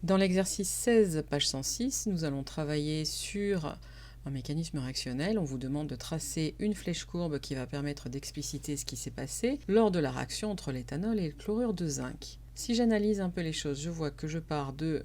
Dans l'exercice 16, page 106, nous allons travailler sur un mécanisme réactionnel. On vous demande de tracer une flèche courbe qui va permettre d'expliciter ce qui s'est passé lors de la réaction entre l'éthanol et le chlorure de zinc. Si j'analyse un peu les choses, je vois que je pars de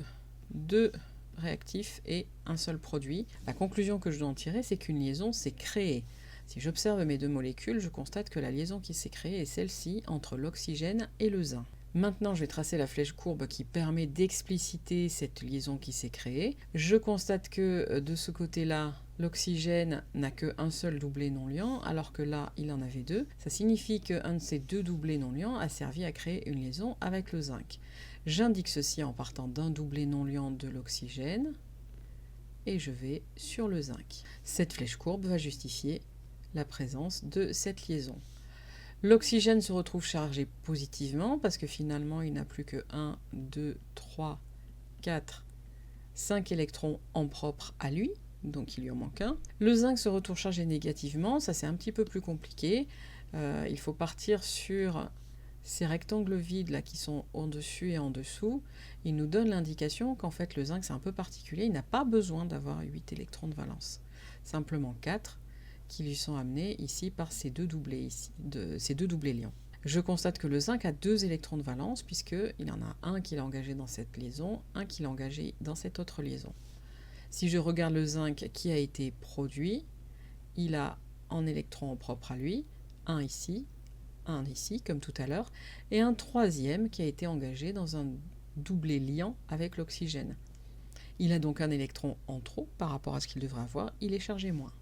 deux réactifs et un seul produit. La conclusion que je dois en tirer, c'est qu'une liaison s'est créée. Si j'observe mes deux molécules, je constate que la liaison qui s'est créée est celle-ci entre l'oxygène et le zinc. Maintenant, je vais tracer la flèche courbe qui permet d'expliciter cette liaison qui s'est créée. Je constate que de ce côté-là, l'oxygène n'a qu'un seul doublet non liant, alors que là, il en avait deux. Ça signifie qu'un de ces deux doublets non liants a servi à créer une liaison avec le zinc. J'indique ceci en partant d'un doublet non liant de l'oxygène, et je vais sur le zinc. Cette flèche courbe va justifier la présence de cette liaison. L'oxygène se retrouve chargé positivement parce que finalement il n'a plus que 1, 2, 3, 4, 5 électrons en propre à lui, donc il lui en manque un. Le zinc se retrouve chargé négativement, ça c'est un petit peu plus compliqué. Il faut partir sur ces rectangles vides là qui sont au-dessus et en dessous. Il nous donne l'indication qu'en fait le zinc c'est un peu particulier, il n'a pas besoin d'avoir 8 électrons de valence, simplement 4. Qui lui sont amenés ici par ces deux doublés liants. Je constate que le zinc a 2 électrons de valence puisqu'il en a un qu'il a engagé dans cette liaison, un qu'il a engagé dans cette autre liaison. Si je regarde le zinc qui a été produit, il a en électrons propres à lui, un ici, comme tout à l'heure, et un troisième qui a été engagé dans un doublet liant avec l'oxygène. Il a donc un électron en trop par rapport à ce qu'il devrait avoir, il est chargé moins.